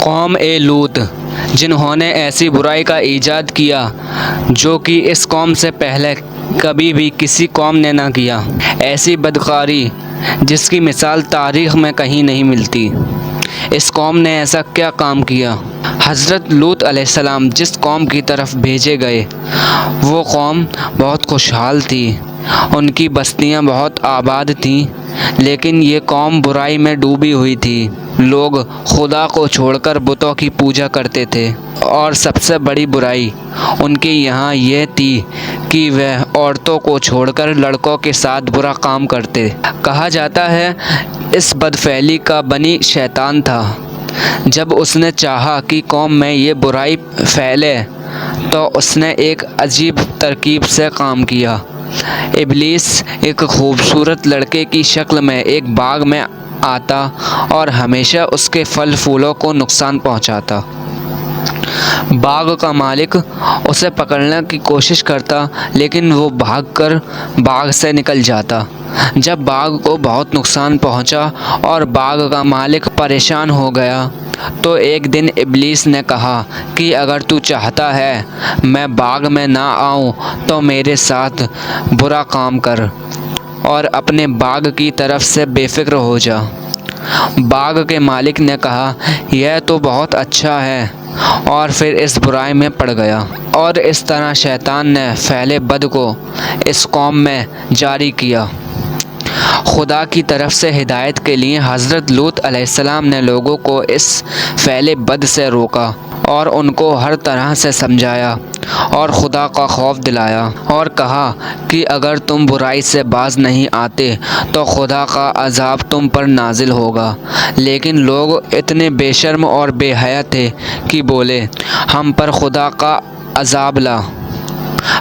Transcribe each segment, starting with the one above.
قوم لوط، جنہوں نے ایسی برائی کا ایجاد کیا جو کہ اس قوم سے پہلے کبھی بھی کسی قوم نے نہ کیا، ایسی بدکاری جس کی مثال تاریخ میں کہیں نہیں ملتی۔ اس قوم نے ایسا کیا کام کیا؟ حضرت لوط علیہ السلام جس قوم کی طرف بھیجے گئے وہ قوم بہت خوشحال تھی، ان کی بستیاں بہت آباد تھیں، لیکن یہ قوم برائی میں ڈوبی ہوئی تھی۔ لوگ خدا کو چھوڑ کر بتوں کی پوجا کرتے تھے، اور سب سے بڑی برائی ان کے یہاں یہ تھی کہ وہ عورتوں کو چھوڑ کر لڑکوں کے ساتھ برا کام کرتے۔ کہا جاتا ہے اس بدفعلی کا بنی شیطان تھا۔ جب اس نے چاہا کہ قوم میں یہ برائی پھیلے تو اس نے ایک عجیب ترکیب سے کام کیا۔ ابلیس ایک خوبصورت لڑکے کی شکل میں ایک باغ میں آتا اور ہمیشہ اس کے پھل پھولوں کو نقصان پہنچاتا۔ باغ کا مالک اسے پکڑنے کی کوشش کرتا، لیکن وہ بھاگ کر باغ سے نکل جاتا۔ جب باغ کو بہت نقصان پہنچا اور باغ کا مالک پریشان ہو گیا تو ایک دن ابلیس نے کہا کہ اگر تو چاہتا ہے میں باغ میں نہ آؤں تو میرے ساتھ برا کام کر اور اپنے باغ کی طرف سے بے فکر ہو جا۔ باغ کے مالک نے کہا یہ تو بہت اچھا ہے، اور پھر اس برائی میں پڑ گیا، اور اس طرح شیطان نے فعل بد کو اس قوم میں جاری کیا۔ خدا کی طرف سے ہدایت کے لیے حضرت لوط علیہ السلام نے لوگوں کو اس فعل بد سے روکا اور ان کو ہر طرح سے سمجھایا اور خدا کا خوف دلایا، اور کہا کہ اگر تم برائی سے باز نہیں آتے تو خدا کا عذاب تم پر نازل ہوگا۔ لیکن لوگ اتنے بے شرم اور بے حیا تھے کہ بولے ہم پر خدا کا عذاب لا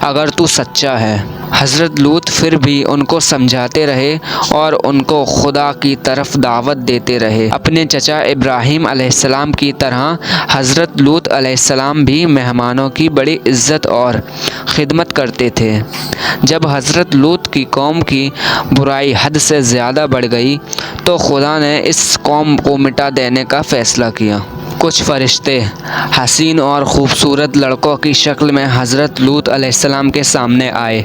اگر تو سچا ہے۔ حضرت لوط پھر بھی ان کو سمجھاتے رہے اور ان کو خدا کی طرف دعوت دیتے رہے۔ اپنے چچا ابراہیم علیہ السلام کی طرح حضرت لوط علیہ السلام بھی مہمانوں کی بڑی عزت اور خدمت کرتے تھے۔ جب حضرت لوط کی قوم کی برائی حد سے زیادہ بڑھ گئی تو خدا نے اس قوم کو مٹا دینے کا فیصلہ کیا۔ کچھ فرشتے حسین اور خوبصورت لڑکوں کی شکل میں حضرت لوط علیہ السلام کے سامنے آئے۔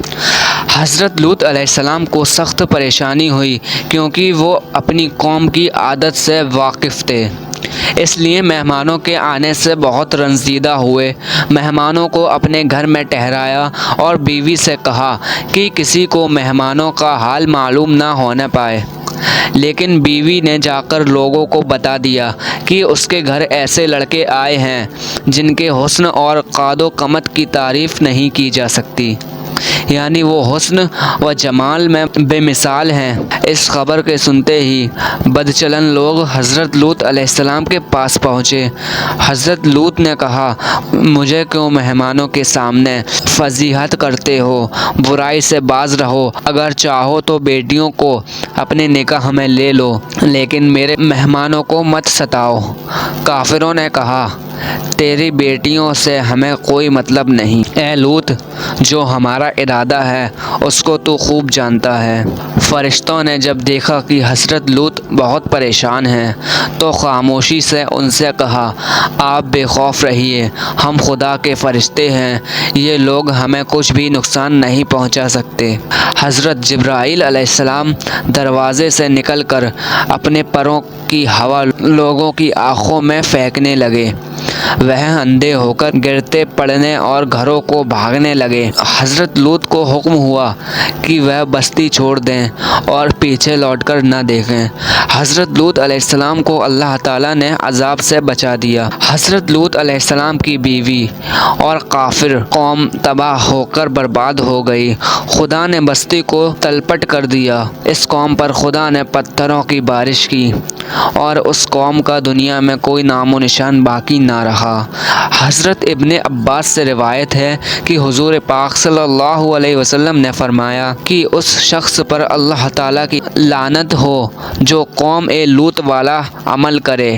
حضرت لوط علیہ السلام کو سخت پریشانی ہوئی کیونکہ وہ اپنی قوم کی عادت سے واقف تھے، اس لیے مہمانوں کے آنے سے بہت رنجیدہ ہوئے۔ مہمانوں کو اپنے گھر میں ٹھہرایا اور بیوی سے کہا کہ کسی کو مہمانوں کا حال معلوم نہ ہونے پائے، لیکن بیوی نے جا کر لوگوں کو بتا دیا کہ اس کے گھر ایسے لڑکے آئے ہیں جن کے حسن اور قد و قامت کی تعریف نہیں کی جا سکتی، یعنی وہ حسن و جمال میں بے مثال ہیں۔ اس خبر کے سنتے ہی بدچلن لوگ حضرت لوط علیہ السلام کے پاس پہنچے۔ حضرت لوط نے کہا مجھے کیوں مہمانوں کے سامنے فضیحت کرتے ہو؟ برائی سے باز رہو، اگر چاہو تو بیٹیوں کو اپنے نکاح میں لے لو، لیکن میرے مہمانوں کو مت ستاؤ۔ کافروں نے کہا تیری بیٹیوں سے ہمیں کوئی مطلب نہیں، اے لوط جو ہمارا ارادہ ہے اس کو تو خوب جانتا ہے۔ فرشتوں نے جب دیکھا کہ حضرت لوط بہت پریشان ہیں تو خاموشی سے ان سے کہا آپ بے خوف رہیے، ہم خدا کے فرشتے ہیں، یہ لوگ ہمیں کچھ بھی نقصان نہیں پہنچا سکتے۔ حضرت جبرائیل علیہ السلام دروازے سے نکل کر اپنے پروں کی ہوا لوگوں کی آنکھوں میں پھینکنے لگے، وہ اندھے ہو کر گرتے پڑنے اور گھروں کو بھاگنے لگے۔ حضرت لوط کو حکم ہوا کہ وہ بستی چھوڑ دیں اور پیچھے لوٹ کر نہ دیکھیں۔ حضرت لوط علیہ السلام کو اللہ تعالیٰ نے عذاب سے بچا دیا۔ حضرت لوط علیہ السلام کی بیوی اور کافر قوم تباہ ہو کر برباد ہو گئی۔ خدا نے بستی کو تلپٹ کر دیا۔ اس قوم پر خدا نے پتھروں کی بارش کی اور اس قوم کا دنیا میں کوئی نام و نشان باقی نہ رہا۔ حضرت ابن عباس سے روایت ہے کہ حضور پاک صلی اللہ علیہ وسلم نے فرمایا کہ اس شخص پر اللہ تعالیٰ کی لعنت ہو جو قوم لوط والا عمل کرے۔